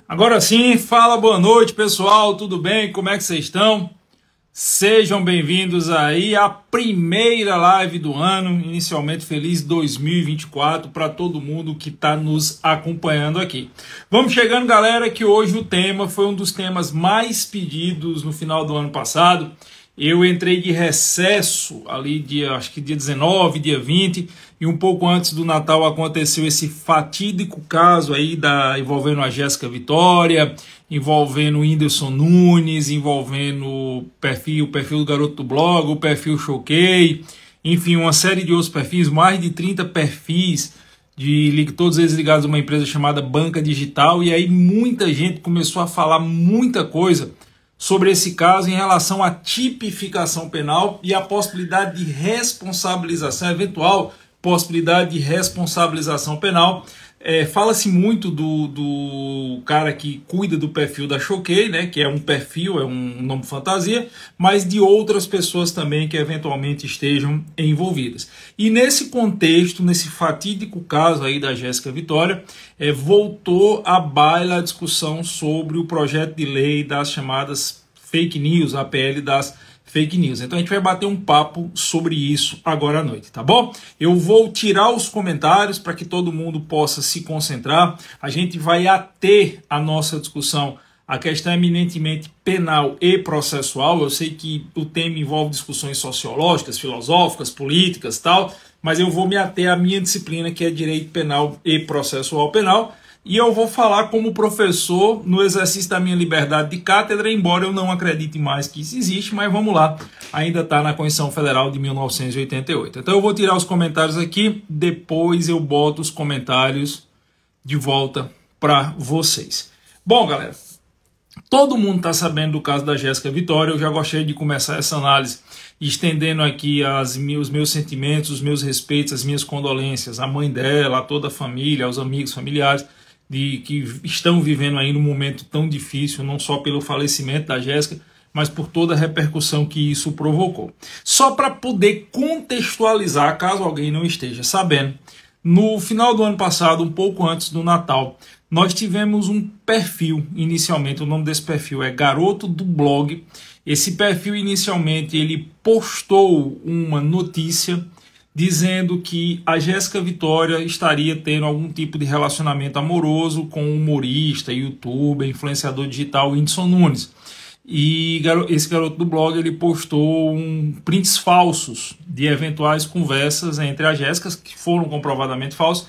Agora sim, fala boa noite pessoal, tudo bem? Como é que vocês estão? Sejam bem-vindos aí à primeira live do ano, inicialmente feliz 2024 para todo mundo que está nos acompanhando aqui. Vamos chegando, galera, que hoje o tema foi um dos temas mais pedidos no final do ano passado. Eu entrei de recesso ali, acho que dia 19, dia 20, e um pouco antes do Natal aconteceu esse fatídico caso aí envolvendo a Jéssica Vitória, envolvendo o Whindersson Nunes, envolvendo o perfil do Garoto do Blog, o perfil Choquei, enfim, uma série de outros perfis, mais de 30 perfis, todos eles ligados a uma empresa chamada Banca Digital, e aí muita gente começou a falar muita coisa sobre esse caso em relação à tipificação penal e a possibilidade de responsabilização, eventual possibilidade de responsabilização penal. Fala-se muito do cara que cuida do perfil da Choquei, né, que é um perfil, é um nome fantasia, mas de outras pessoas também que eventualmente estejam envolvidas. E nesse contexto, nesse fatídico caso aí da Jéssica Vitória, voltou à baila a discussão sobre o projeto de lei das chamadas fake news, a PL das fake news. Então a gente vai bater um papo sobre isso agora à noite, tá bom? Eu vou tirar os comentários para que todo mundo possa se concentrar. A gente vai ater a nossa discussão a questão eminentemente penal e processual. Eu sei que o tema envolve discussões sociológicas, filosóficas, políticas, tal, mas eu vou me ater à minha disciplina, que é direito penal e processual penal. E eu vou falar como professor no exercício da minha liberdade de cátedra, embora eu não acredite mais que isso existe, mas vamos lá, ainda está na Constituição Federal de 1988. Então eu vou tirar os comentários aqui, depois eu boto os comentários de volta para vocês. Bom, galera, todo mundo está sabendo do caso da Jéssica Vitória. Eu já gostaria de começar essa análise estendendo aqui os meus sentimentos, os meus respeitos, as minhas condolências à mãe dela, a toda a família, aos amigos, familiares, que estão vivendo aí num momento tão difícil, não só pelo falecimento da Jéssica, mas por toda a repercussão que isso provocou. Só para poder contextualizar, caso alguém não esteja sabendo, no final do ano passado, um pouco antes do Natal, nós tivemos um perfil, inicialmente, o nome desse perfil é Garoto do Blog. Esse perfil, inicialmente, ele postou uma notícia dizendo que a Jéssica Vitória estaria tendo algum tipo de relacionamento amoroso com o humorista, youtuber, influenciador digital Whindersson Nunes. E esse garoto do blog ele postou prints falsos de eventuais conversas entre a Jéssica, que foram comprovadamente falsos,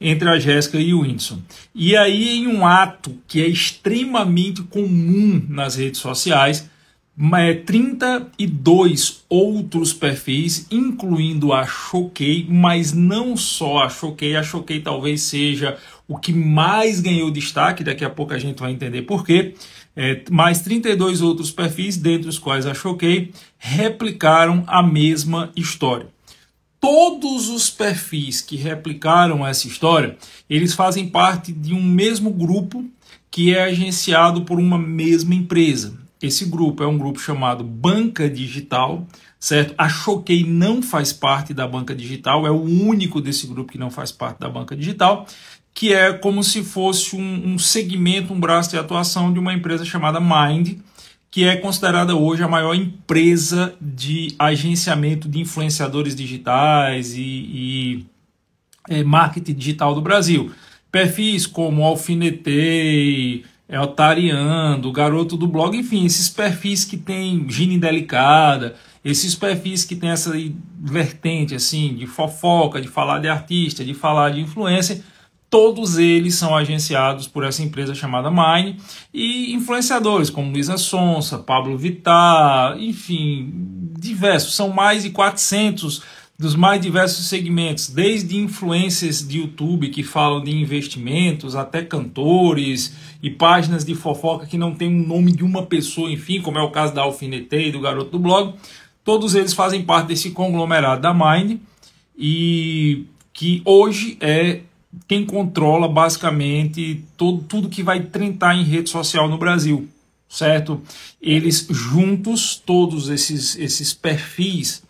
entre a Jéssica e o Whindersson. E aí, em um ato que é extremamente comum nas redes sociais, 32 outros perfis, incluindo a Choquei, mas não só a Choquei talvez seja o que mais ganhou destaque, daqui a pouco a gente vai entender por quê, mais 32 outros perfis, dentre os quais a Choquei, replicaram a mesma história. Todos os perfis que replicaram essa história, eles fazem parte de um mesmo grupo que é agenciado por uma mesma empresa. Esse grupo é um grupo chamado Banca Digital, certo? A Choquei não faz parte da Banca Digital, é o único desse grupo que não faz parte da Banca Digital, que é como se fosse um segmento, um braço de atuação de uma empresa chamada Mind, que é considerada hoje a maior empresa de agenciamento de influenciadores digitais e marketing digital do Brasil. Perfis como Alfinetei, Otariando, Garoto do Blog, enfim, esses perfis que tem Gina Indelicada, esses perfis que tem essa vertente assim, de fofoca, de falar de artista, de falar de influência, todos eles são agenciados por essa empresa chamada Mine, e influenciadores como Luísa Sonza, Pablo Vittar, enfim, diversos, são mais de 400 dos mais diversos segmentos, desde influencers de YouTube que falam de investimentos, até cantores e páginas de fofoca que não tem o nome de uma pessoa, enfim, como é o caso da Alfinetei e do Garoto do Blog. Todos eles fazem parte desse conglomerado da Mind e que hoje é quem controla basicamente tudo que vai trendar em rede social no Brasil, certo? Eles juntos, todos esses perfis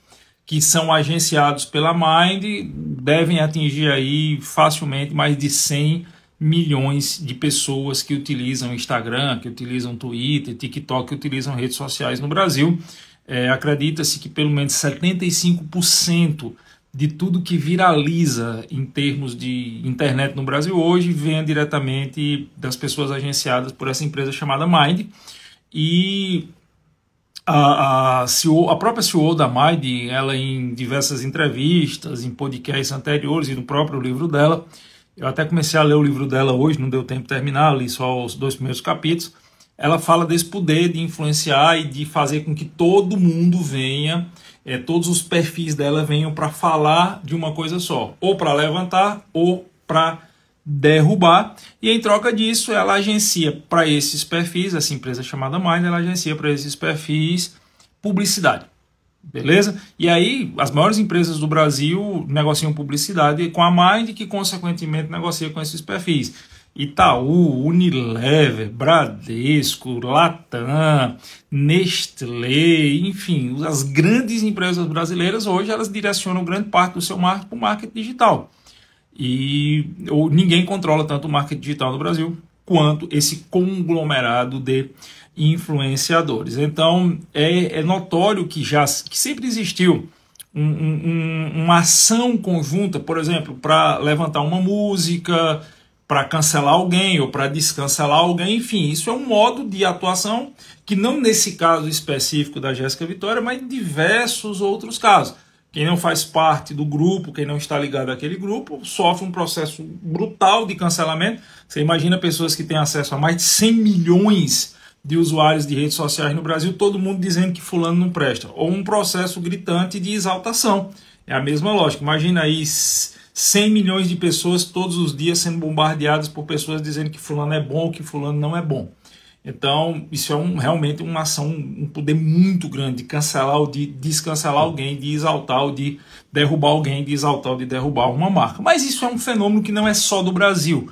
que são agenciados pela Mind, devem atingir aí facilmente mais de 100 milhões de pessoas que utilizam Instagram, que utilizam Twitter, TikTok, que utilizam redes sociais no Brasil. Acredita-se que pelo menos 75% de tudo que viraliza em termos de internet no Brasil hoje vem diretamente das pessoas agenciadas por essa empresa chamada Mind. E a própria CEO da Mind, ela em diversas entrevistas, em podcasts anteriores e no próprio livro dela, eu até comecei a ler o livro dela hoje, não deu tempo de terminar, li só os 2 primeiros capítulos. Ela fala desse poder de influenciar e de fazer com que todo mundo venha, todos os perfis dela venham para falar de uma coisa só, ou para levantar ou para derrubar, e em troca disso ela agencia para esses perfis, essa empresa chamada Mind, ela agencia para esses perfis publicidade, beleza? E aí as maiores empresas do Brasil negociam publicidade com a Mind, que consequentemente negocia com esses perfis. Itaú, Unilever, Bradesco, Latam, Nestlé, enfim, as grandes empresas brasileiras hoje elas direcionam grande parte do seu marketing para o marketing digital. E ninguém controla tanto o marketing digital no Brasil quanto esse conglomerado de influenciadores. Então é notório que sempre existiu uma ação conjunta, por exemplo, para levantar uma música, para cancelar alguém ou para descancelar alguém, enfim, isso é um modo de atuação que não nesse caso específico da Jéssica Vitória, mas em diversos outros casos. Quem não faz parte do grupo, quem não está ligado àquele grupo, sofre um processo brutal de cancelamento. Você imagina pessoas que têm acesso a mais de 100 milhões de usuários de redes sociais no Brasil, todo mundo dizendo que fulano não presta. Ou um processo gritante de exaltação. É a mesma lógica. Imagina aí 100 milhões de pessoas todos os dias sendo bombardeadas por pessoas dizendo que fulano é bom ou que fulano não é bom. Então, isso é realmente uma ação, um poder muito grande de cancelar ou de descancelar alguém, de exaltar ou de derrubar alguém, de exaltar ou de derrubar uma marca. Mas isso é um fenômeno que não é só do Brasil,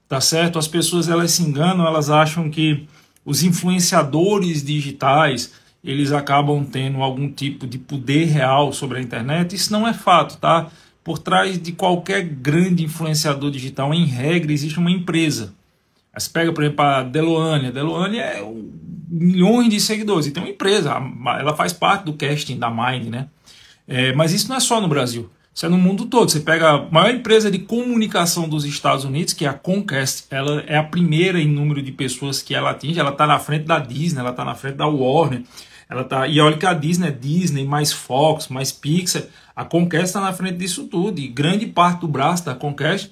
tá certo? As pessoas elas se enganam, elas acham que os influenciadores digitais, eles acabam tendo algum tipo de poder real sobre a internet. Isso não é fato, tá? Por trás de qualquer grande influenciador digital, em regra, existe uma empresa. Você pega, por exemplo, a Deloane. A Deloane é milhões de seguidores. E tem uma empresa, ela faz parte do casting da Mind, né? Mas isso não é só no Brasil. Isso é no mundo todo. Você pega a maior empresa de comunicação dos Estados Unidos, que é a Comcast. Ela é a primeira em número de pessoas que ela atinge. Ela está na frente da Disney, ela está na frente da Warner. E olha que a Disney é Disney, mais Fox, mais Pixar. A Comcast está na frente disso tudo. E grande parte do braço da Comcast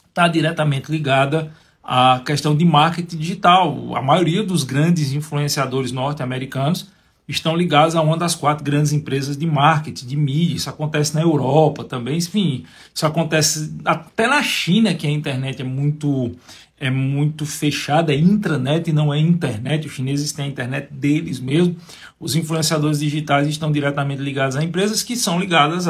está diretamente ligada a questão de marketing digital. A maioria dos grandes influenciadores norte-americanos estão ligados a uma das 4 grandes empresas de marketing, de mídia. Isso acontece na Europa também, enfim, isso acontece até na China, que a internet é muito fechada, é intranet e não é internet. Os chineses têm a internet deles mesmo. Os influenciadores digitais estão diretamente ligados a empresas que são ligadas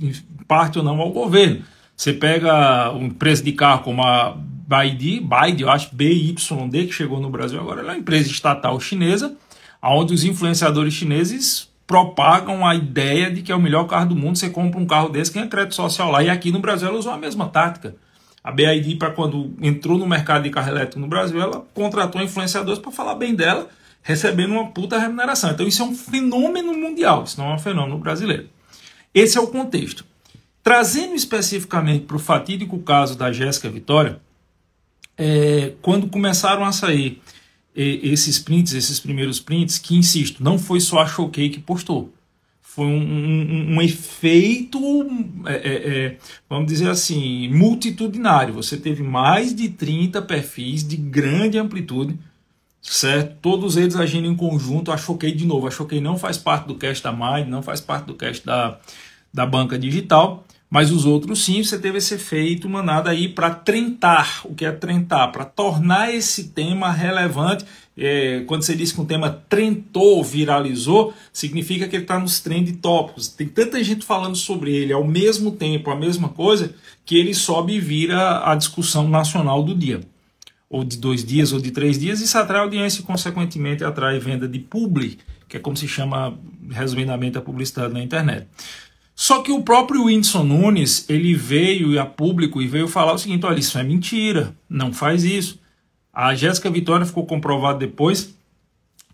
em parte ou não ao governo. Você pega uma empresa de carro como a BYD, eu acho, BYD, que chegou no Brasil agora, ela é uma empresa estatal chinesa, onde os influenciadores chineses propagam a ideia de que é o melhor carro do mundo. Você compra um carro desse, ganha crédito social lá. E aqui no Brasil ela usou a mesma tática. A BYD, para quando entrou no mercado de carro elétrico no Brasil, ela contratou influenciadores para falar bem dela, recebendo uma puta remuneração. Então isso é um fenômeno mundial, isso não é um fenômeno brasileiro. Esse é o contexto. Trazendo especificamente para o fatídico caso da Jéssica Vitória, quando começaram a sair esses primeiros prints, que, insisto, não foi só a Choquei que postou. Foi um efeito, vamos dizer assim, multitudinário. Você teve mais de 30 perfis de grande amplitude, certo? Todos eles agindo em conjunto. A Choquei, de novo, a Choquei não faz parte do cast da Mind, não faz parte do cast da banca digital, mas os outros sim. Você teve esse efeito manada aí para trentar. O que é trentar? Para tornar esse tema relevante. Quando você diz que um tema trentou, viralizou, significa que ele está nos trend tópicos. Tem tanta gente falando sobre ele ao mesmo tempo, a mesma coisa, que ele sobe e vira a discussão nacional do dia. Ou de 2 dias, ou de 3 dias. Isso atrai audiência e, consequentemente, atrai venda de publi, que é como se chama, resumidamente, a publicidade na internet. Só que o próprio Whindersson Nunes, ele veio a público e veio falar o seguinte: olha, isso é mentira, não faz isso. A Jéssica Vitória ficou comprovado depois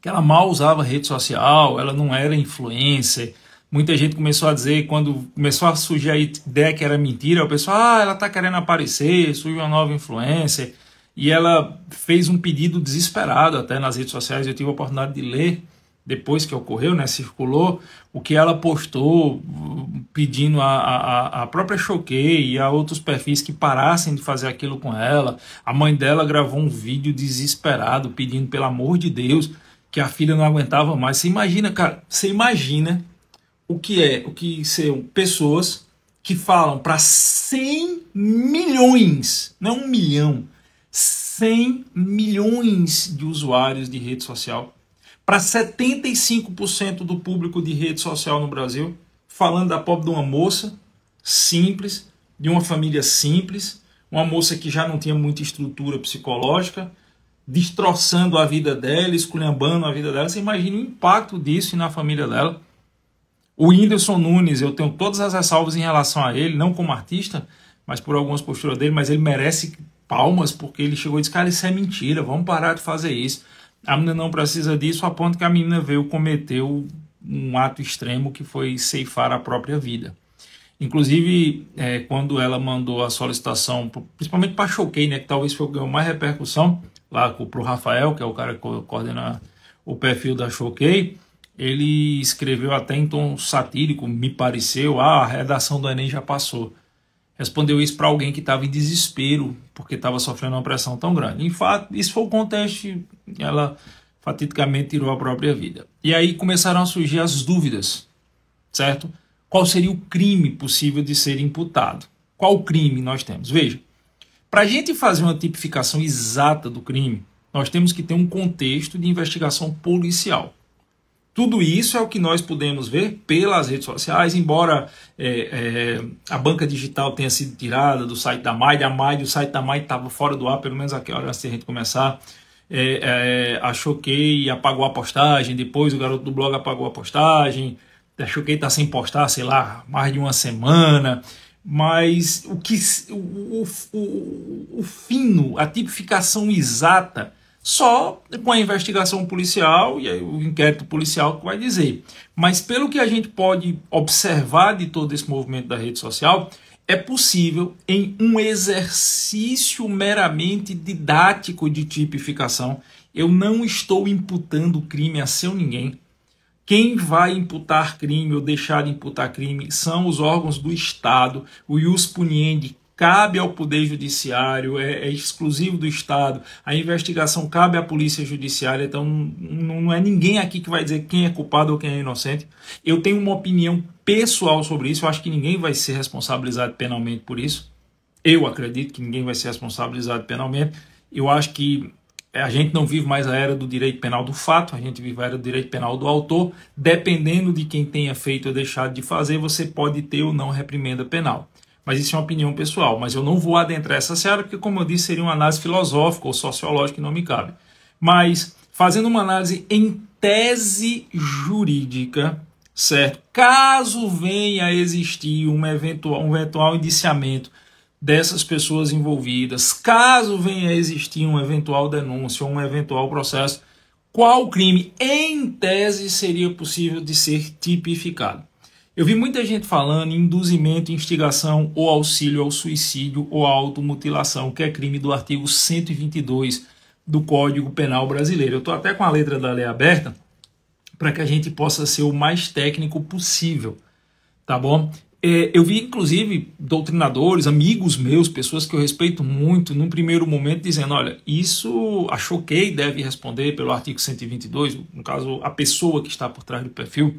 que ela mal usava rede social, ela não era influencer. Muita gente começou a dizer, quando começou a surgir a ideia que era mentira, o pessoal, ela tá querendo aparecer, surge uma nova influencer. E ela fez um pedido desesperado até nas redes sociais. Eu tive a oportunidade de ler depois que ocorreu, né, circulou o que ela postou, pedindo a própria Choquei e a outros perfis que parassem de fazer aquilo com ela. A mãe dela gravou um vídeo desesperado, pedindo, pelo amor de Deus, que a filha não aguentava mais. Você imagina, cara, você imagina o que são pessoas que falam para 100 milhões, não 1 milhão, 100 milhões de usuários de rede social, para 75% do público de rede social no Brasil, falando da pobre de uma moça simples, de uma família simples, uma moça que já não tinha muita estrutura psicológica, destroçando a vida dela, esculhambando a vida dela. Você imagina o impacto disso na família dela. O Whindersson Nunes, eu tenho todas as ressalvas em relação a ele, não como artista, mas por algumas posturas dele, mas ele merece palmas, porque ele chegou e disse: cara, isso é mentira, vamos parar de fazer isso. A menina não precisa disso, a ponto que a menina veio cometer um ato extremo que foi ceifar a própria vida. Inclusive, quando ela mandou a solicitação, principalmente para a Choquei, né, que talvez foi o que ganhou mais repercussão, lá para o Rafael, que é o cara que coordena o perfil da Choquei, ele escreveu até em tom satírico, me pareceu: a redação do Enem já passou. Respondeu isso para alguém que estava em desespero, porque estava sofrendo uma pressão tão grande. Em fato, isso foi o contexto, ela fatidicamente tirou a própria vida. E aí começaram a surgir as dúvidas, certo? Qual seria o crime possível de ser imputado? Qual crime nós temos? Veja, para a gente fazer uma tipificação exata do crime, nós temos que ter um contexto de investigação policial. Tudo isso é o que nós podemos ver pelas redes sociais, embora a banca digital tenha sido tirada do site da MAI, o site da MAI estava fora do ar, pelo menos aqui, hora antes de a gente começar. A Choquei apagou a postagem, depois o garoto do blog apagou a postagem, a Choquei está sem postar, sei lá, mais de uma semana. Mas o fino, a tipificação exata, só com a investigação policial e o inquérito policial que vai dizer. Mas pelo que a gente pode observar de todo esse movimento da rede social, é possível, em um exercício meramente didático de tipificação, eu não estou imputando crime a seu ninguém. Quem vai imputar crime ou deixar de imputar crime são os órgãos do Estado. O ius puniendi cabe ao Poder Judiciário, é exclusivo do Estado. A investigação cabe à Polícia Judiciária, então não é ninguém aqui que vai dizer quem é culpado ou quem é inocente. Eu tenho uma opinião pessoal sobre isso, eu acho que ninguém vai ser responsabilizado penalmente por isso. Eu acredito que ninguém vai ser responsabilizado penalmente. Eu acho que a gente não vive mais a era do direito penal do fato, a gente vive a era do direito penal do autor. Dependendo de quem tenha feito ou deixado de fazer, você pode ter ou não reprimenda penal. Mas isso é uma opinião pessoal, mas eu não vou adentrar essa seara, porque, como eu disse, seria uma análise filosófica ou sociológica que não me cabe. Mas, fazendo uma análise em tese jurídica, certo? Caso venha a existir um eventual indiciamento dessas pessoas envolvidas, caso venha a existir uma eventual denúncia ou um eventual processo, qual crime, em tese, seria possível de ser tipificado? Eu vi muita gente falando em induzimento, instigação ou auxílio ao suicídio ou à automutilação, que é crime do artigo 122 do Código Penal Brasileiro. Eu estou até com a letra da lei aberta para que a gente possa ser o mais técnico possível, tá bom? Eu vi, inclusive, doutrinadores, amigos meus, pessoas que eu respeito muito, num primeiro momento dizendo: olha, isso a Choquei deve responder pelo artigo 122, no caso, a pessoa que está por trás do perfil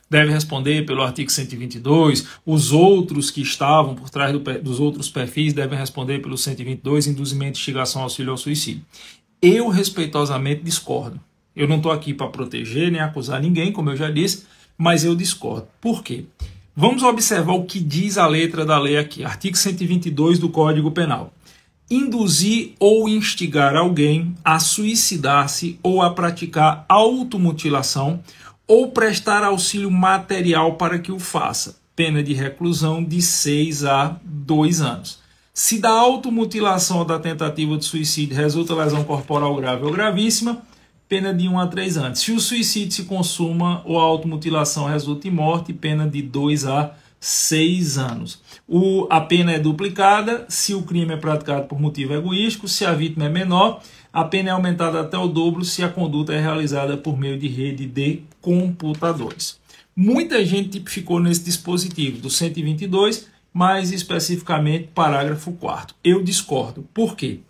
deve responder pelo artigo 122, os outros que estavam por trás dos outros perfis devem responder pelo 122, induzimento, instigação, auxílio ao suicídio. Eu, respeitosamente, discordo. Eu não estou aqui para proteger nem acusar ninguém, como eu já disse, mas eu discordo. Por quê? Vamos observar o que diz a letra da lei aqui, artigo 122 do Código Penal. Induzir ou instigar alguém a suicidar-se ou a praticar automutilação ou prestar auxílio material para que o faça, pena de reclusão de 6 a 2 anos. Se da automutilação ou da tentativa de suicídio resulta lesão corporal grave ou gravíssima, pena de 1 a 3 anos. Se o suicídio se consuma ou a automutilação resulta em morte, pena de 2 a 6 anos. A pena é duplicada se o crime é praticado por motivo egoístico, se a vítima é menor, a pena é aumentada até o dobro se a conduta é realizada por meio de rede de computadores. Muita gente tipificou nesse dispositivo do 122, mais especificamente parágrafo 4º. Eu discordo. Por quê?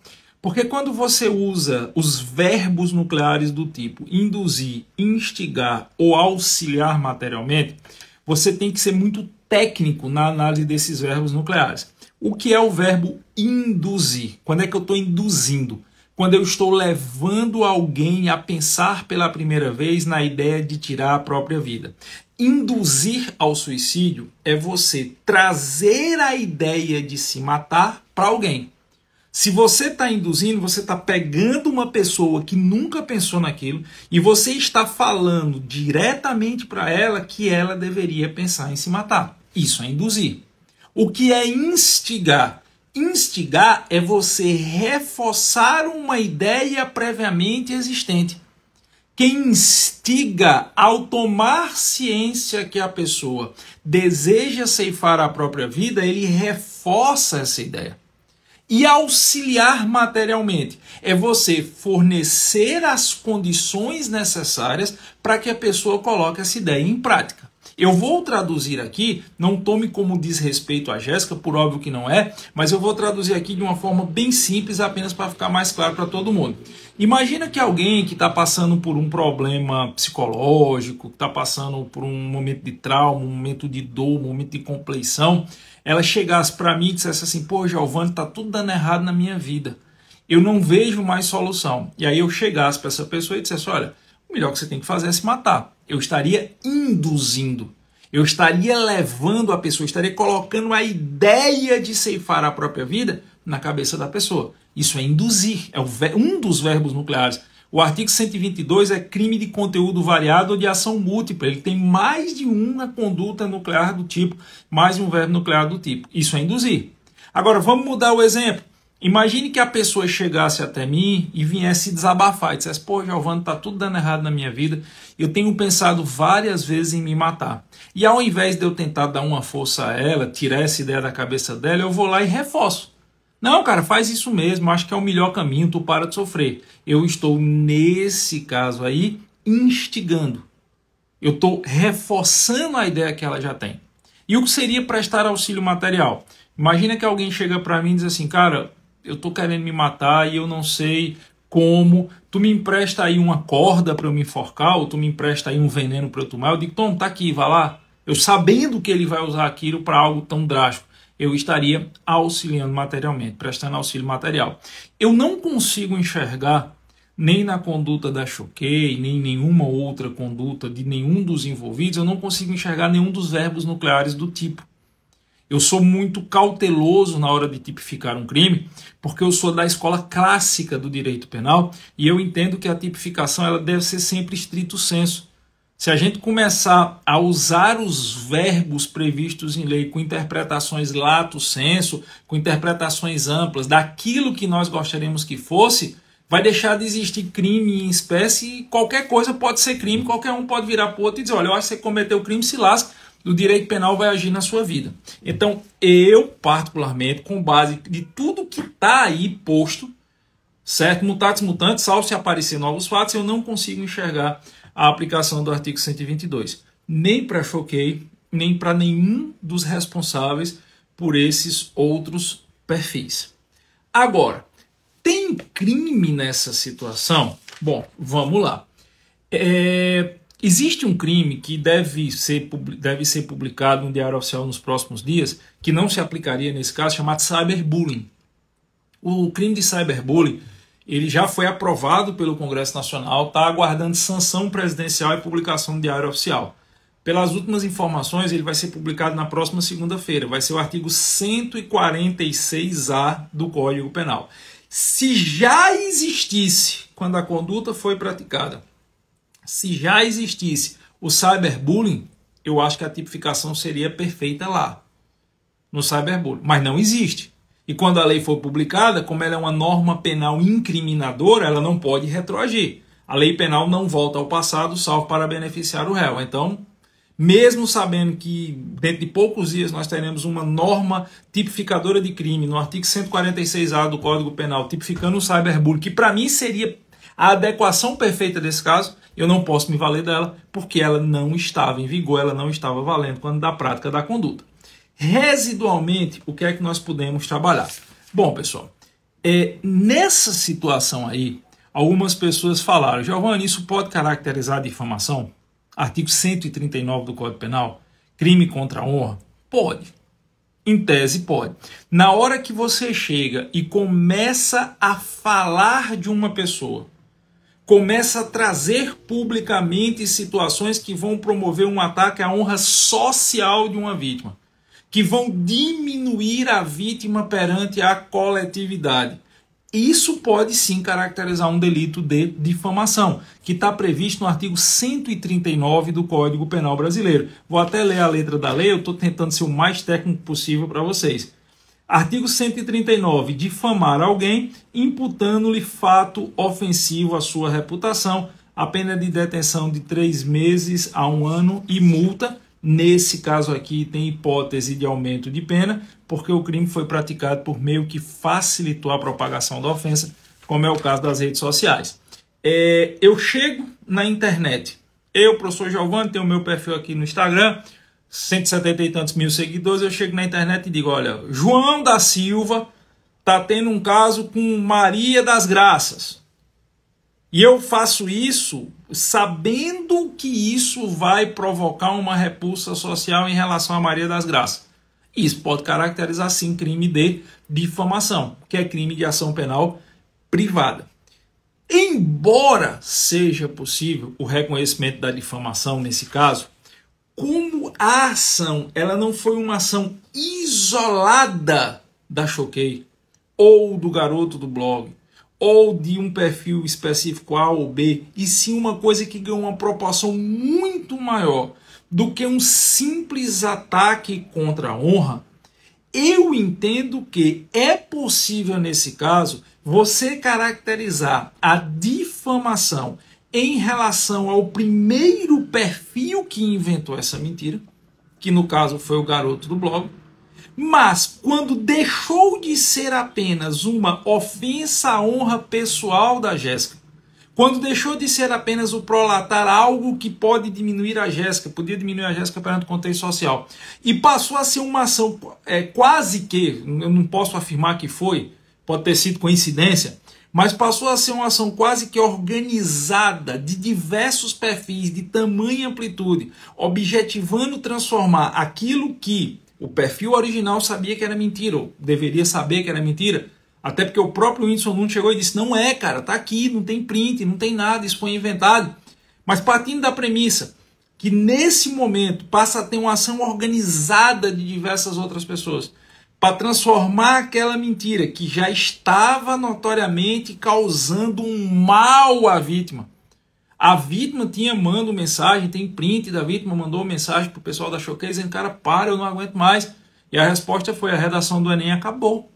Porque quando você usa os verbos nucleares do tipo induzir, instigar ou auxiliar materialmente, você tem que ser muito técnico na análise desses verbos nucleares. O que é o verbo induzir? Quando é que eu estou induzindo? Quando eu estou levando alguém a pensar pela primeira vez na ideia de tirar a própria vida. Induzir ao suicídio é você trazer a ideia de se matar para alguém. Se você está induzindo, você está pegando uma pessoa que nunca pensou naquilo e você está falando diretamente para ela que ela deveria pensar em se matar. Isso é induzir. O que é instigar? Instigar é você reforçar uma ideia previamente existente. Quem instiga ao tomar ciência que a pessoa deseja ceifar a própria vida, ele reforça essa ideia. E auxiliar materialmente é você fornecer as condições necessárias para que a pessoa coloque essa ideia em prática. Eu vou traduzir aqui, não tome como desrespeito a Jéssica, por óbvio que não é, mas eu vou traduzir aqui de uma forma bem simples, apenas para ficar mais claro para todo mundo. Imagina que alguém que está passando por um problema psicológico, está passando por um momento de trauma, um momento de dor, um momento de compleição, ela chegasse para mim e dissesse assim, pô, Giovanni, está tudo dando errado na minha vida. Eu não vejo mais solução. E aí eu chegasse para essa pessoa e dissesse, olha, o melhor que você tem que fazer é se matar. Eu estaria induzindo. Eu estaria levando a pessoa, estaria colocando a ideia de ceifar a própria vida na cabeça da pessoa. Isso é induzir, é um dos verbos nucleares. O artigo 122 é crime de conteúdo variado ou de ação múltipla. Ele tem mais de uma conduta nuclear do tipo, mais de um verbo nuclear do tipo. Isso é induzir. Agora, vamos mudar o exemplo. Imagine que a pessoa chegasse até mim e viesse desabafar e dissesse, pô, Giovanni, tá tudo dando errado na minha vida, eu tenho pensado várias vezes em me matar. E ao invés de eu tentar dar uma força a ela, tirar essa ideia da cabeça dela, eu vou lá e reforço. Não, cara, faz isso mesmo, acho que é o melhor caminho, tu para de sofrer. Eu estou, nesse caso aí, instigando. Eu estou reforçando a ideia que ela já tem. E o que seria prestar auxílio material? Imagina que alguém chega para mim e diz assim, cara, eu estou querendo me matar e eu não sei como, tu me empresta aí uma corda para eu me enforcar, ou tu me empresta aí um veneno para eu tomar, eu digo, Tom, tá aqui, vai lá. Eu sabendo que ele vai usar aquilo para algo tão drástico, eu estaria auxiliando materialmente, prestando auxílio material. Eu não consigo enxergar, nem na conduta da Choquei, nem em nenhuma outra conduta de nenhum dos envolvidos, eu não consigo enxergar nenhum dos verbos nucleares do tipo. Eu sou muito cauteloso na hora de tipificar um crime, porque eu sou da escola clássica do direito penal e eu entendo que a tipificação ela deve ser sempre stricto sensu. Se a gente começar a usar os verbos previstos em lei com interpretações lato sensu, com interpretações amplas daquilo que nós gostaríamos que fosse, vai deixar de existir crime em espécie e qualquer coisa pode ser crime, qualquer um pode virar para o outro e dizer, olha, eu acho que você cometeu crime, se lasca. O direito penal vai agir na sua vida. Então, eu, particularmente, com base de tudo que está aí posto, certo? Mutatis mutandis, salvo se aparecer novos fatos, eu não consigo enxergar a aplicação do artigo 122. Nem para Choquei, nem para nenhum dos responsáveis por esses outros perfis. Agora, tem crime nessa situação? Bom, vamos lá. Existe um crime que deve ser publicado no Diário Oficial nos próximos dias, que não se aplicaria nesse caso, chamado cyberbullying. O crime de cyberbullying ele já foi aprovado pelo Congresso Nacional, está aguardando sanção presidencial e publicação no Diário Oficial. Pelas últimas informações, ele vai ser publicado na próxima segunda-feira. Vai ser o artigo 146A do Código Penal. Se já existisse, quando a conduta foi praticada, se já existisse o cyberbullying, eu acho que a tipificação seria perfeita lá, no cyberbullying, mas não existe. E quando a lei for publicada, como ela é uma norma penal incriminadora, ela não pode retroagir. A lei penal não volta ao passado, salvo para beneficiar o réu. Então, mesmo sabendo que dentro de poucos dias nós teremos uma norma tipificadora de crime no artigo 146A do Código Penal, tipificando o cyberbullying, que para mim seria a adequação perfeita desse caso, eu não posso me valer dela, porque ela não estava em vigor, ela não estava valendo quando da prática da conduta. Residualmente, o que é que nós podemos trabalhar? Bom, pessoal, nessa situação aí, algumas pessoas falaram, Giovanni, isso pode caracterizar difamação? Artigo 139 do Código Penal, crime contra a honra? Pode. Em tese, pode. Na hora que você chega e começa a falar de uma pessoa, começa a trazer publicamente situações que vão promover um ataque à honra social de uma vítima, que vão diminuir a vítima perante a coletividade. Isso pode sim caracterizar um delito de difamação, que está previsto no artigo 139 do Código Penal Brasileiro. Vou até ler a letra da lei, eu estou tentando ser o mais técnico possível para vocês. Artigo 139, difamar alguém, imputando-lhe fato ofensivo à sua reputação, a pena de detenção de 3 meses a 1 ano e multa. Nesse caso aqui tem hipótese de aumento de pena, porque o crime foi praticado por meio que facilitou a propagação da ofensa, como é o caso das redes sociais. Eu chego na internet, eu, professor Giovanni, tenho o meu perfil aqui no Instagram, 170 e tantos mil seguidores, eu chego na internet e digo, olha, João da Silva está tendo um caso com Maria das Graças. E eu faço isso sabendo que isso vai provocar uma repulsa social em relação a Maria das Graças. Isso pode caracterizar, sim, crime de difamação, que é crime de ação penal privada. Embora seja possível o reconhecimento da difamação nesse caso, como a ação ela não foi uma ação isolada da Choquei, ou do garoto do blog, ou de um perfil específico A ou B, e sim uma coisa que ganhou uma proporção muito maior do que um simples ataque contra a honra, eu entendo que é possível, nesse caso, você caracterizar a difamação em relação ao primeiro perfil que inventou essa mentira, que no caso foi o garoto do blog, mas quando deixou de ser apenas uma ofensa à honra pessoal da Jéssica, quando deixou de ser apenas o prolatar algo que pode diminuir a Jéssica, podia diminuir a Jéssica perante o contexto social, e passou a ser uma ação quase que, eu não posso afirmar que foi, pode ter sido coincidência, mas passou a ser uma ação quase que organizada de diversos perfis de tamanha amplitude, objetivando transformar aquilo que o perfil original sabia que era mentira, ou deveria saber que era mentira, até porque o próprio Whindersson Nunes chegou e disse, não é, cara, tá aqui, não tem print, não tem nada, isso foi inventado. Mas partindo da premissa que nesse momento passa a ter uma ação organizada de diversas outras pessoas, para transformar aquela mentira que já estava notoriamente causando um mal à vítima. A vítima manda mensagem, tem print da vítima, mandou mensagem para o pessoal da Choquei dizendo, cara, para, eu não aguento mais. E a resposta foi, a redação do Enem acabou.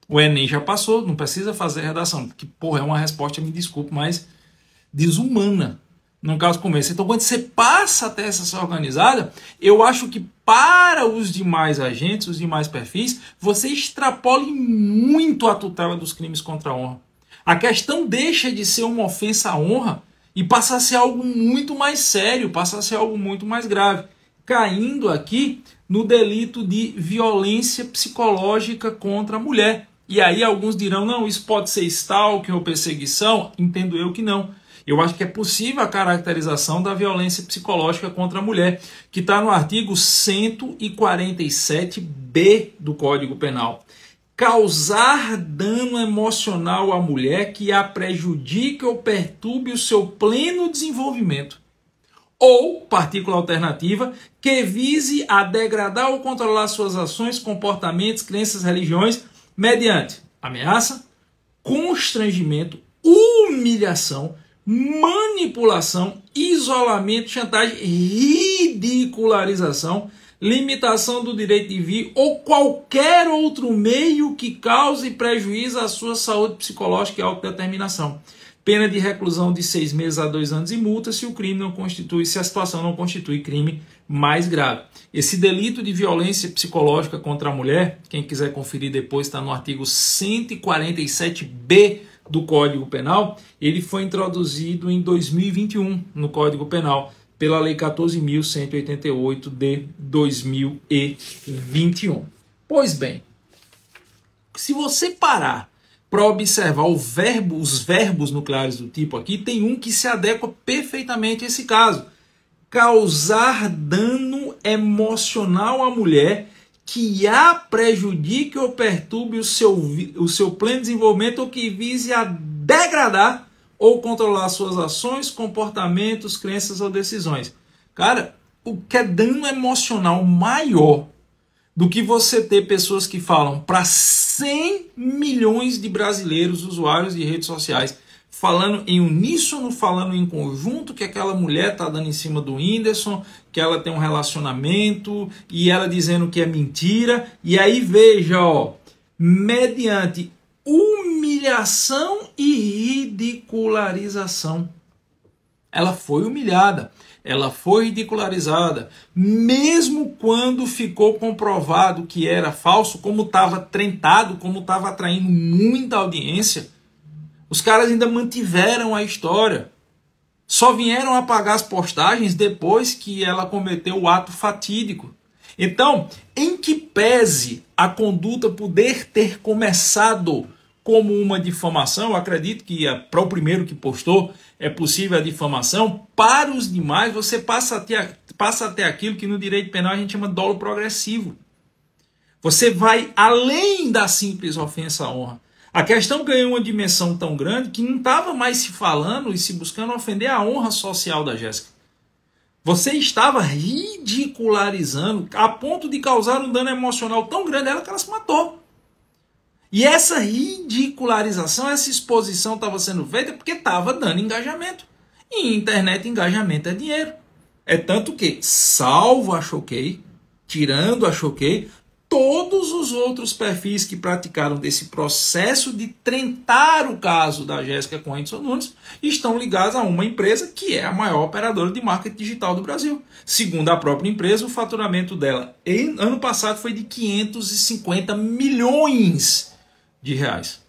O Enem já passou, não precisa fazer redação. Porque, porra, é uma resposta, me desculpe, mas desumana, num caso como esse. Então, quando você passa a ter essa ação organizada, eu acho que para os demais agentes, os demais perfis, você extrapole muito a tutela dos crimes contra a honra. A questão deixa de ser uma ofensa à honra e passa a ser algo muito mais sério, passa a ser algo muito mais grave, caindo aqui no delito de violência psicológica contra a mulher. E aí alguns dirão, não, isso pode ser stalking ou perseguição. Entendo eu que não. Eu acho que é possível a caracterização da violência psicológica contra a mulher, que está no artigo 147b do Código Penal. Causar dano emocional à mulher que a prejudique ou perturbe o seu pleno desenvolvimento. Ou, partícula alternativa, que vise a degradar ou controlar suas ações, comportamentos, crenças, religiões, mediante ameaça, constrangimento, humilhação, manipulação, isolamento, chantagem, ridicularização, limitação do direito de vir ou qualquer outro meio que cause prejuízo à sua saúde psicológica e autodeterminação. Pena de reclusão de 6 meses a 2 anos e multa se o crime não constitui, se a situação não constitui crime mais grave. Esse delito de violência psicológica contra a mulher, quem quiser conferir depois, está no artigo 147b do Código Penal. Ele foi introduzido em 2021 no Código Penal pela Lei 14.188 de 2021. Pois bem, se você parar para observar os verbos nucleares do tipo aqui, tem um que se adequa perfeitamente a esse caso. Causar dano emocional à mulher que a prejudique ou perturbe o seu pleno desenvolvimento ou que vise a degradar ou controlar suas ações, comportamentos, crenças ou decisões. Cara, o que é dano emocional maior do que você ter pessoas que falam para 100 milhões de brasileiros usuários de redes sociais, falando em uníssono, falando em conjunto, que aquela mulher está dando em cima do Whindersson, que ela tem um relacionamento, e ela dizendo que é mentira. E aí veja, ó, mediante humilhação e ridicularização. Ela foi humilhada, ela foi ridicularizada, mesmo quando ficou comprovado que era falso, como estava trentado, como estava atraindo muita audiência. Os caras ainda mantiveram a história. Só vieram apagar as postagens depois que ela cometeu o ato fatídico. Então, em que pese a conduta poder ter começado como uma difamação, eu acredito que para o primeiro que postou é possível a difamação, para os demais você passa a ter aquilo que no direito penal a gente chama de dolo progressivo. Você vai além da simples ofensa à honra. A questão ganhou uma dimensão tão grande que não estava mais se falando e se buscando ofender a honra social da Jéssica. Você estava ridicularizando a ponto de causar um dano emocional tão grande a ela que ela se matou. E essa ridicularização, essa exposição estava sendo feita porque estava dando engajamento. E internet, engajamento é dinheiro. É tanto que, salvo a Choquei, tirando a Choquei, todos os outros perfis que praticaram desse processo de tentar o caso da Jéssica com Whindersson Nunes estão ligados a uma empresa que é a maior operadora de marketing digital do Brasil. Segundo a própria empresa, o faturamento dela ano passado foi de 550 milhões de reais.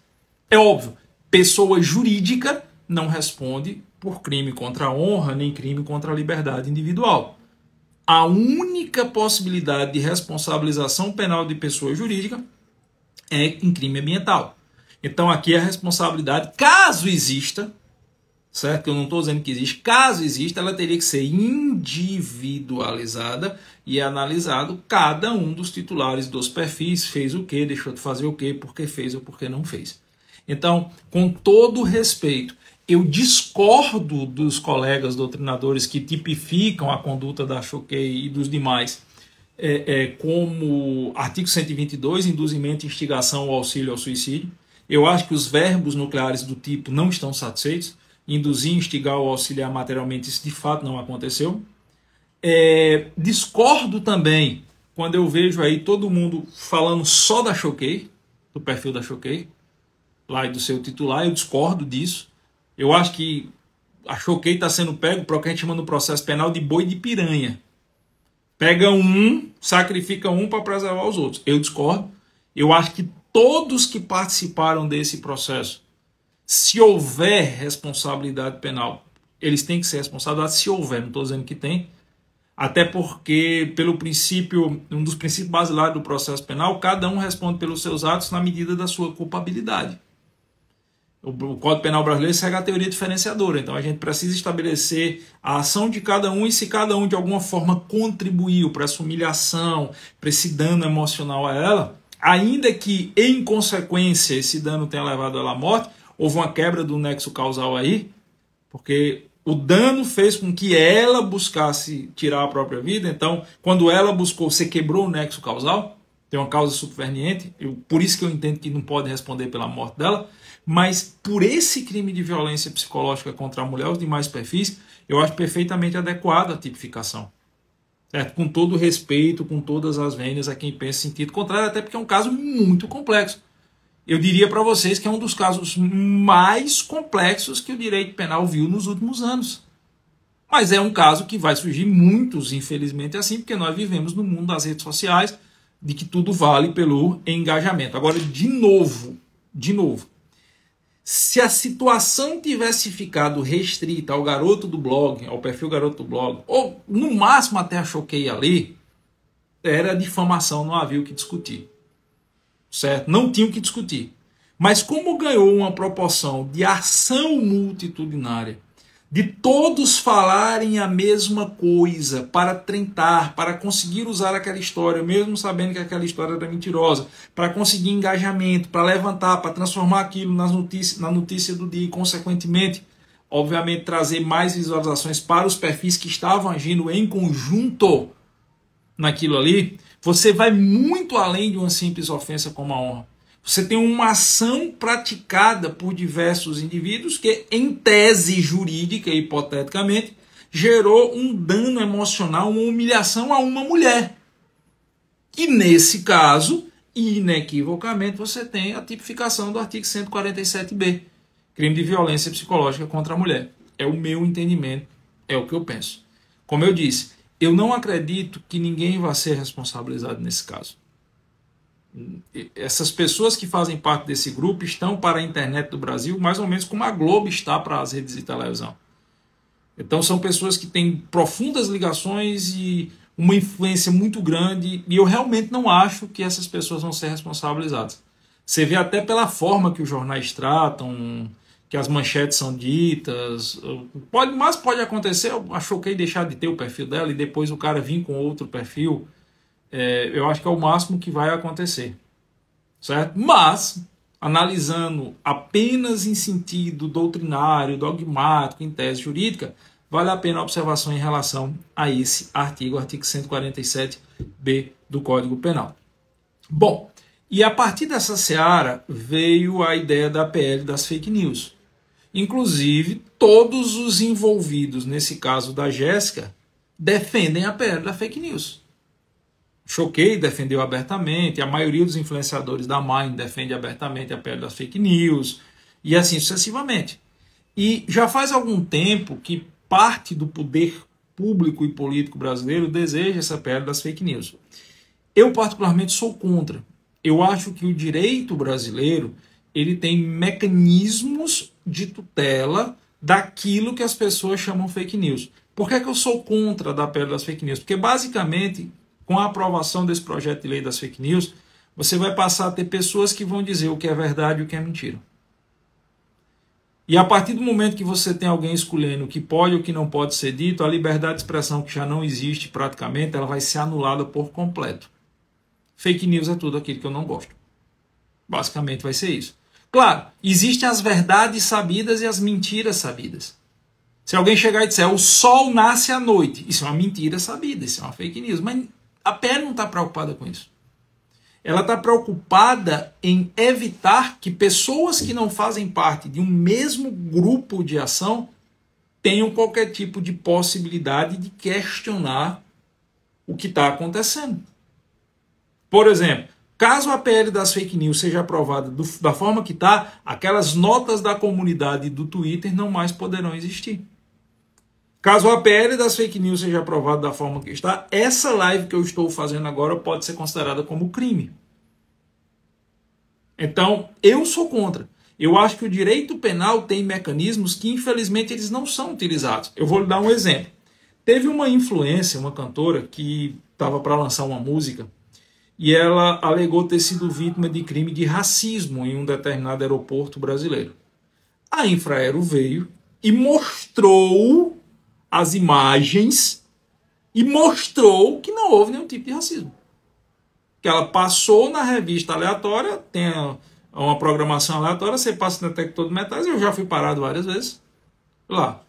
É óbvio, pessoa jurídica não responde por crime contra a honra nem crime contra a liberdade individual. A única possibilidade de responsabilização penal de pessoa jurídica é em crime ambiental. Então aqui a responsabilidade, caso exista, certo? Eu não estou dizendo que existe, caso exista, ela teria que ser individualizada e analisado cada um dos titulares dos perfis, fez o que, deixou de fazer o que, por que fez ou por que não fez. Então, com todo respeito, eu discordo dos colegas doutrinadores que tipificam a conduta da Choquei e dos demais como artigo 122, induzimento, instigação ou auxílio ao suicídio. Eu acho que os verbos nucleares do tipo não estão satisfeitos. Induzir, instigar ou auxiliar materialmente, isso de fato não aconteceu. Discordo também quando eu vejo aí todo mundo falando só da Choquei, do perfil da Choquei, lá e do seu titular. Eu discordo disso. Eu acho que a Choquei está sendo pego para o que a gente chama no processo penal de boi de piranha. Pega um, sacrifica um para preservar os outros. Eu discordo. Eu acho que todos que participaram desse processo, se houver responsabilidade penal, eles têm que ser responsabilizados se houver, não estou dizendo que tem. Até porque, pelo princípio, um dos princípios basilares do processo penal, cada um responde pelos seus atos na medida da sua culpabilidade. O Código Penal brasileiro segue a teoria diferenciadora, então a gente precisa estabelecer a ação de cada um e se cada um de alguma forma contribuiu para essa humilhação, para esse dano emocional a ela, ainda que em consequência esse dano tenha levado ela à morte, houve uma quebra do nexo causal aí, porque o dano fez com que ela buscasse tirar a própria vida, então quando ela buscou, você quebrou o nexo causal. tem uma causa superveniente, por isso que eu entendo que não pode responder pela morte dela, mas por esse crime de violência psicológica contra a mulher, os demais perfis, eu acho perfeitamente adequada a tipificação. Certo? Com todo o respeito, com todas as vênias a quem pensa em sentido contrário, até porque é um caso muito complexo. Eu diria para vocês que é um dos casos mais complexos que o direito penal viu nos últimos anos. Mas é um caso que vai surgir muitos, infelizmente, assim, porque nós vivemos no mundo das redes sociais, de que tudo vale pelo engajamento. Agora, de novo, se a situação tivesse ficado restrita ao garoto do blog, ao perfil garoto do blog, ou no máximo até a Choquei ali, era difamação, não havia o que discutir. Certo? Não tinha o que discutir. Mas como ganhou uma proporção de ação multitudinária, de todos falarem a mesma coisa para tentar, para conseguir usar aquela história, mesmo sabendo que aquela história era mentirosa, para conseguir engajamento, para levantar, para transformar aquilo na notícia do dia e, consequentemente, obviamente, trazer mais visualizações para os perfis que estavam agindo em conjunto naquilo ali, você vai muito além de uma simples ofensa como a honra. Você tem uma ação praticada por diversos indivíduos que, em tese jurídica, hipoteticamente, gerou um dano emocional, uma humilhação a uma mulher. E nesse caso, inequivocamente, você tem a tipificação do artigo 147b, crime de violência psicológica contra a mulher. É o meu entendimento, é o que eu penso. Como eu disse, eu não acredito que ninguém vá ser responsabilizado nesse caso. Essas pessoas que fazem parte desse grupo estão para a internet do Brasil mais ou menos como a Globo está para as redes de televisão. Então são pessoas que têm profundas ligações e uma influência muito grande, e eu realmente não acho que essas pessoas vão ser responsabilizadas. Você vê até pela forma que os jornais tratam, que as manchetes são ditas, mas pode acontecer, eu Choquei deixar de ter o perfil dela e depois o cara vir com outro perfil. Eu acho que é o máximo que vai acontecer, certo? Mas, analisando apenas em sentido doutrinário, dogmático, em tese jurídica, vale a pena a observação em relação a esse artigo 147b do Código Penal. Bom, e a partir dessa seara veio a ideia da PL das fake news. Inclusive, todos os envolvidos, nesse caso da Jéssica, defendem a PL da fake news. Choquei defendeu abertamente, a maioria dos influenciadores da Mind defende abertamente a PL das fake news, e assim sucessivamente. E já faz algum tempo que parte do poder público e político brasileiro deseja essa PL das fake news. Eu particularmente sou contra. Eu acho que o direito brasileiro ele tem mecanismos de tutela daquilo que as pessoas chamam fake news. Por que eu sou contra da PL das fake news? Porque basicamente, com a aprovação desse projeto de lei das fake news, você vai passar a ter pessoas que vão dizer o que é verdade e o que é mentira. E a partir do momento que você tem alguém escolhendo o que pode ou o que não pode ser dito, a liberdade de expressão, que já não existe praticamente, ela vai ser anulada por completo. Fake news é tudo aquilo que eu não gosto. Basicamente vai ser isso. Claro, existem as verdades sabidas e as mentiras sabidas. Se alguém chegar e disser o sol nasce à noite, isso é uma mentira sabida, isso é uma fake news, mas a PL não está preocupada com isso. Ela está preocupada em evitar que pessoas que não fazem parte de um mesmo grupo de ação tenham qualquer tipo de possibilidade de questionar o que está acontecendo. Por exemplo, caso a PL das fake news seja aprovada da forma que está, aquelas notas da comunidade do Twitter não mais poderão existir. Caso a PL das fake news seja aprovada da forma que está, essa live que eu estou fazendo agora pode ser considerada como crime. Então, eu sou contra. Eu acho que o direito penal tem mecanismos que, infelizmente, eles não são utilizados. Eu vou lhe dar um exemplo. Teve uma influencer, uma cantora, que estava para lançar uma música e ela alegou ter sido vítima de crime de racismo em um determinado aeroporto brasileiro. A Infraero veio e mostrou as imagens e mostrou que não houve nenhum tipo de racismo. Que ela passou na revista aleatória, tem uma programação aleatória, você passa no detector de metais, eu já fui parado várias vezes lá.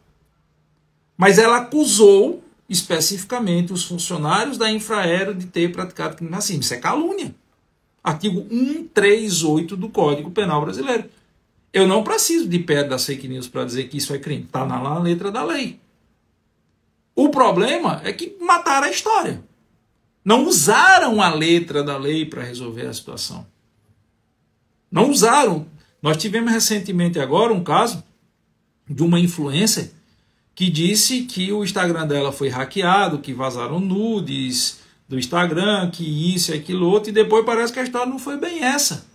Mas ela acusou especificamente os funcionários da Infraero de ter praticado crime de racismo. Isso é calúnia. Artigo 138 do Código Penal brasileiro. Eu não preciso de pedra das fake news para dizer que isso é crime. Está na letra da lei. O problema é que mataram a história. Não usaram a letra da lei para resolver a situação. Não usaram. Nós tivemos recentemente agora um caso de uma influencer que disse que o Instagram dela foi hackeado, que vazaram nudes do Instagram, que isso e aquilo outro, e depois parece que a história não foi bem essa.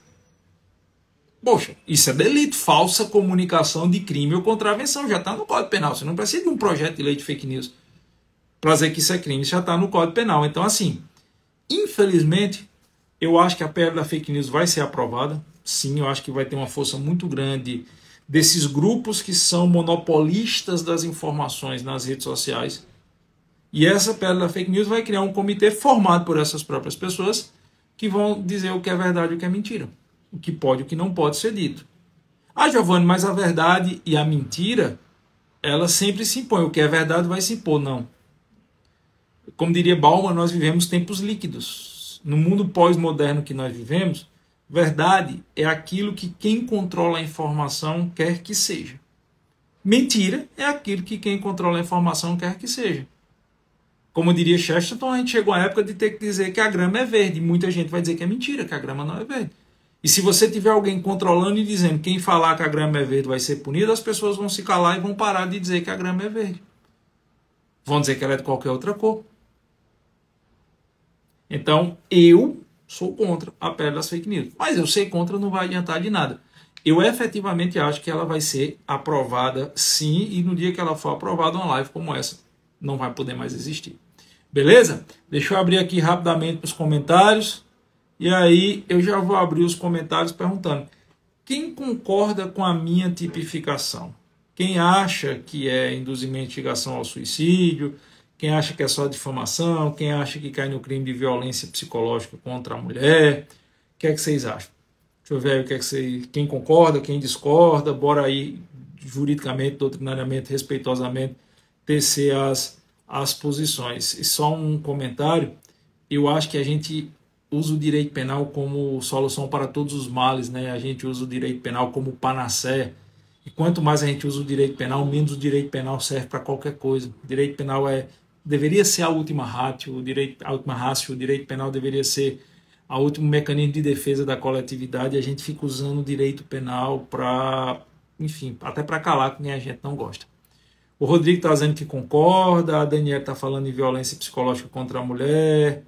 Poxa, isso é delito, falsa comunicação de crime ou contravenção, já está no Código Penal. Você não precisa de um projeto de lei de fake news para dizer que isso é crime, isso já está no Código Penal. Então, assim, infelizmente, eu acho que a PL da fake news vai ser aprovada. Sim, eu acho que vai ter uma força muito grande desses grupos que são monopolistas das informações nas redes sociais. E essa PL da fake news vai criar um comitê formado por essas próprias pessoas que vão dizer o que é verdade e o que é mentira. O que pode e o que não pode ser dito. Ah, Giovanni, mas a verdade e a mentira, ela sempre se impõem. O que é verdade vai se impor, não. Como diria Bauman, nós vivemos tempos líquidos. No mundo pós-moderno que nós vivemos, verdade é aquilo que quem controla a informação quer que seja. Mentira é aquilo que quem controla a informação quer que seja. Como diria Chesterton, a gente chegou à época de ter que dizer que a grama é verde. Muita gente vai dizer que é mentira, que a grama não é verde. E se você tiver alguém controlando e dizendo que quem falar que a grama é verde vai ser punido, as pessoas vão se calar e vão parar de dizer que a grama é verde. Vão dizer que ela é de qualquer outra cor. Então, eu sou contra a PL das fake news. Mas eu ser contra não vai adiantar de nada. Eu efetivamente acho que ela vai ser aprovada sim, e no dia que ela for aprovada, uma live como essa não vai poder mais existir. Beleza? Deixa eu abrir aqui rapidamente para os comentários. E aí eu já vou abrir os comentários perguntando: quem concorda com a minha tipificação? Quem acha que é induzimento e instigação ao suicídio? Quem acha que é só difamação? Quem acha que cai no crime de violência psicológica contra a mulher? O que é que vocês acham? Deixa eu ver aí o que é que vocês... Quem concorda, quem discorda, bora aí juridicamente, doutrinariamente, respeitosamente, tecer as posições. E só um comentário: eu acho que a gente usa o direito penal como solução para todos os males, né? A gente usa o direito penal como panaceia. E quanto mais a gente usa o direito penal, menos o direito penal serve para qualquer coisa. O direito penal deveria ser a última ratio, o direito penal deveria ser o último mecanismo de defesa da coletividade. A gente fica usando o direito penal para, enfim, até para calar com quem a gente não gosta. O Rodrigo está dizendo que concorda, a Daniela está falando em violência psicológica contra a mulher,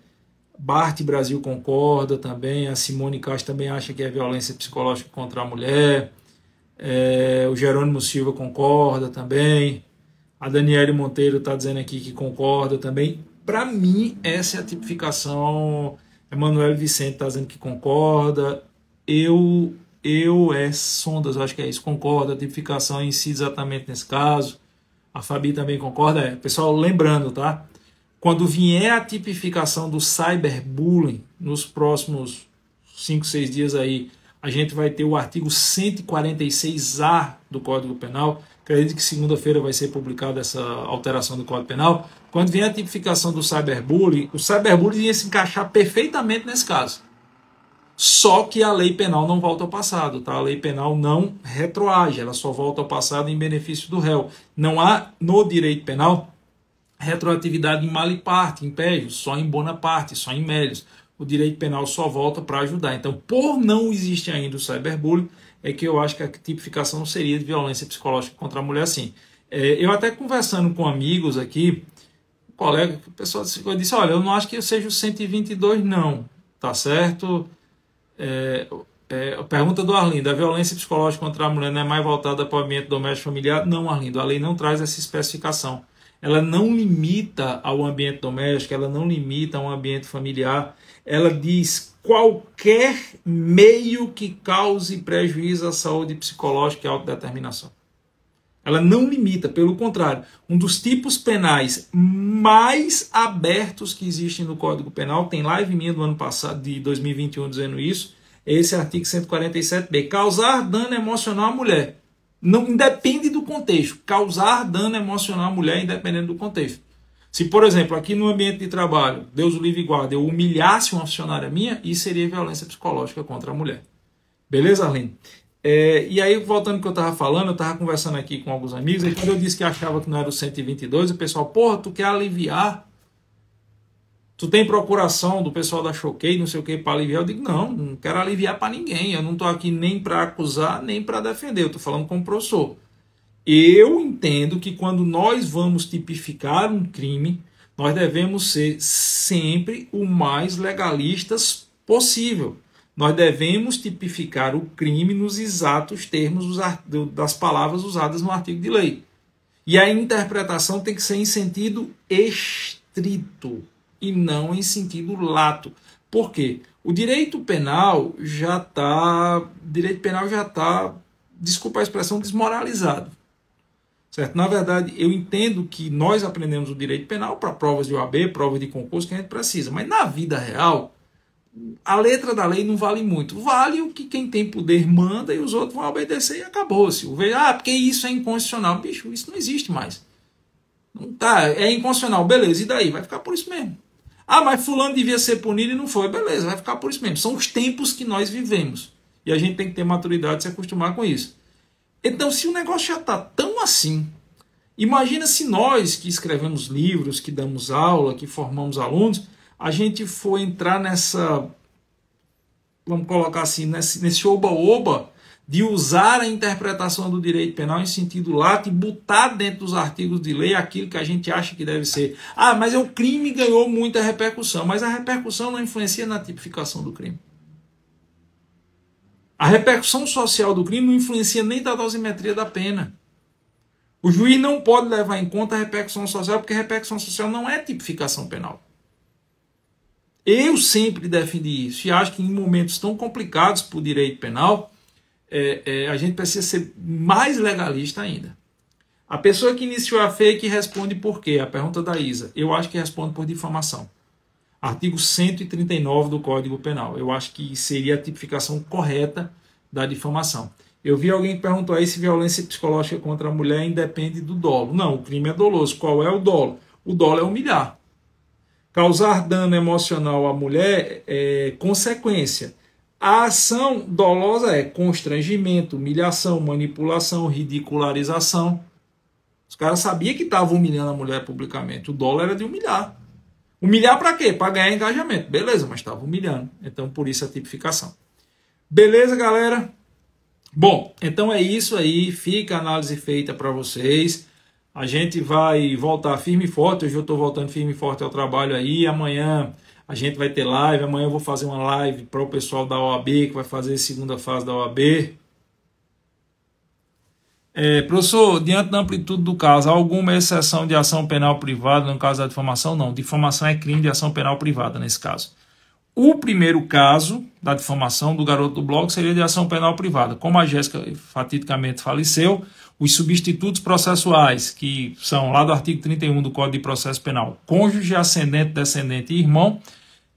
Bart Brasil concorda também, a Simone Castro também acha que é violência psicológica contra a mulher, o Jerônimo Silva concorda também, a Daniele Monteiro está dizendo aqui que concorda também. Para mim, essa é a tipificação. Emanuel Vicente está dizendo que concorda, Sondas, acho que é isso, concorda, a tipificação em si exatamente nesse caso. A Fabi também concorda. Pessoal, lembrando, tá? Quando vier a tipificação do cyberbullying, nos próximos 5, 6 dias aí, a gente vai ter o artigo 146A do Código Penal. Acredito que segunda-feira vai ser publicada essa alteração do Código Penal. Quando vier a tipificação do cyberbullying, o cyberbullying ia se encaixar perfeitamente nesse caso. Só que a lei penal não volta ao passado, tá? A lei penal não retroage, ela só volta ao passado em benefício do réu. Não há no direito penal retroatividade em mala e parte, em pégios, só em bona parte, só em melius. O direito penal só volta para ajudar. Então, por não existir ainda o cyberbullying, é que eu acho que a tipificação seria de violência psicológica contra a mulher, sim. Eu até conversando com amigos aqui, um colega, o pessoal disse, olha, eu não acho que eu seja o 122 não, tá certo? A pergunta do Arlindo: a violência psicológica contra a mulher não é mais voltada para o ambiente doméstico familiar? Não, Arlindo, a lei não traz essa especificação. Ela não limita ao ambiente doméstico, ela não limita ao ambiente familiar. Ela diz qualquer meio que cause prejuízo à saúde psicológica e à autodeterminação. Ela não limita, pelo contrário. Um dos tipos penais mais abertos que existem no Código Penal, tem live minha do ano passado, de 2021, dizendo isso, é esse artigo 147b. Causar dano emocional à mulher. Não independe do contexto. Causar dano emocional à mulher, independente do contexto. Se, por exemplo, aqui no ambiente de trabalho, Deus o livre e guarde, eu humilhasse uma funcionária minha, isso seria violência psicológica contra a mulher. Beleza, Arlene? E aí, voltando ao que eu estava falando, eu estava conversando aqui com alguns amigos, e quando eu disse que achava que não era o 122, o pessoal, porra, tu quer aliviar? Tu tem procuração do pessoal da Choquei, não sei o que, para aliviar? Eu digo, não quero aliviar para ninguém, eu não estou aqui nem para acusar, nem para defender, eu estou falando como professor. Eu entendo que quando nós vamos tipificar um crime, nós devemos ser sempre o mais legalistas possível. Nós devemos tipificar o crime nos exatos termos das palavras usadas no artigo de lei. E a interpretação tem que ser em sentido estrito e não em sentido lato. Por quê? O direito penal já está, desculpa a expressão, desmoralizado. Certo? Na verdade, eu entendo que nós aprendemos o direito penal para provas de OAB, provas de concurso que a gente precisa. Mas na vida real, a letra da lei não vale muito. Vale o que quem tem poder manda e os outros vão obedecer e acabou-se. Porque isso é inconstitucional. Bicho, isso não existe mais. Não tá, é inconstitucional. Beleza, e daí? Vai ficar por isso mesmo. Mas fulano devia ser punido e não foi. Beleza, vai ficar por isso mesmo. São os tempos que nós vivemos. E a gente tem que ter maturidade de se acostumar com isso. Então, se o negócio já está tão assim, imagina se nós que escrevemos livros, que damos aula, que formamos alunos, a gente for entrar nessa, vamos colocar assim, nesse oba-oba de usar a interpretação do direito penal em sentido lato e botar dentro dos artigos de lei aquilo que a gente acha que deve ser. Mas o crime ganhou muita repercussão, mas a repercussão não influencia na tipificação do crime. A repercussão social do crime não influencia nem da dosimetria da pena. O juiz não pode levar em conta a repercussão social, porque a repercussão social não é tipificação penal. Eu sempre defendi isso e acho que em momentos tão complicados para o direito penal, a gente precisa ser mais legalista ainda. A pessoa que iniciou a fake responde por quê? A pergunta da Isa. Eu acho que responde por difamação. Artigo 139 do Código Penal. Eu acho que seria a tipificação correta da difamação. Eu vi alguém que perguntou aí se violência psicológica contra a mulher independe do dolo. Não, o crime é doloso. Qual é o dolo? O dolo é humilhar. Causar dano emocional à mulher é consequência. A ação dolosa é constrangimento, humilhação, manipulação, ridicularização. Os caras sabiam que estavam humilhando a mulher publicamente. O dolo era de humilhar. Humilhar para quê? Para ganhar engajamento. Beleza, mas estava humilhando. Então, por isso a tipificação. Beleza, galera? Bom, então é isso aí. Fica a análise feita para vocês. A gente vai voltar firme e forte. Hoje eu estou voltando firme e forte ao trabalho aí. Amanhã a gente vai ter live. Amanhã eu vou fazer uma live para o pessoal da OAB, que vai fazer a segunda fase da OAB. Professor, diante da amplitude do caso, há alguma exceção de ação penal privada no caso da difamação? Não, difamação é crime de ação penal privada nesse caso. O primeiro caso da difamação do garoto do blog seria de ação penal privada. Como a Jéssica fatidicamente faleceu, os substitutos processuais, que são lá do artigo 31 do Código de Processo Penal, cônjuge, ascendente, descendente e irmão,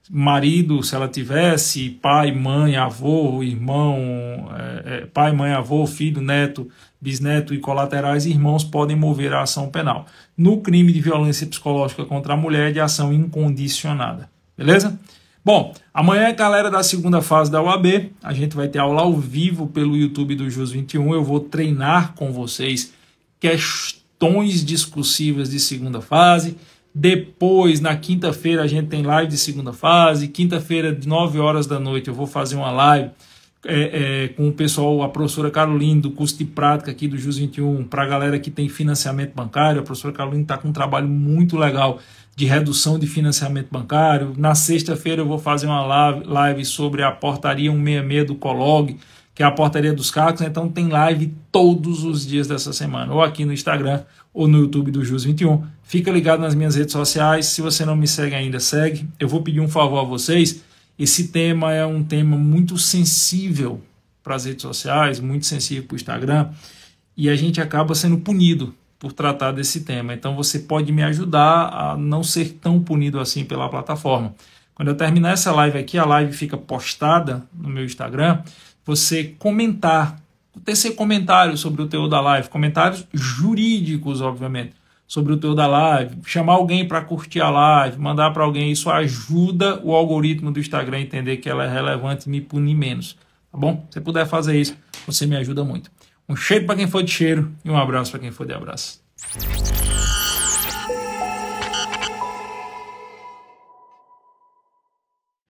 marido, se ela tivesse, pai, mãe, avô, irmão, pai, mãe, avô, filho, neto, bisneto e colaterais irmãos podem mover a ação penal. No crime de violência psicológica contra a mulher, de ação incondicionada. Beleza? Bom, amanhã, galera, da segunda fase da UAB, a gente vai ter aula ao vivo pelo YouTube do JUS 21. Eu vou treinar com vocês questões discursivas de segunda fase. Depois, na quinta-feira, a gente tem live de segunda fase. Quinta-feira, de 9 horas da noite, eu vou fazer uma live com o pessoal, a professora Caroline, do curso de prática aqui do JUS 21, para a galera que tem financiamento bancário. A professora Caroline está com um trabalho muito legal de redução de financiamento bancário. Na sexta-feira eu vou fazer uma live sobre a portaria 166 do COLOG, que é a portaria dos cargos. Então tem live todos os dias dessa semana, ou aqui no Instagram, ou no YouTube do JUS 21. Fica ligado nas minhas redes sociais. Se você não me segue ainda, segue. Eu vou pedir um favor a vocês. Esse tema é um tema muito sensível para as redes sociais, muito sensível para o Instagram, e a gente acaba sendo punido por tratar desse tema. Então você pode me ajudar a não ser tão punido assim pela plataforma. Quando eu terminar essa live aqui, a live fica postada no meu Instagram, você comentar, tecer comentários sobre o teor da live, comentários jurídicos, obviamente, sobre o teu da live, chamar alguém para curtir a live, mandar para alguém, isso ajuda o algoritmo do Instagram a entender que ela é relevante e me punir menos, tá bom? Se você puder fazer isso, você me ajuda muito. Um cheiro para quem for de cheiro e um abraço para quem for de abraço.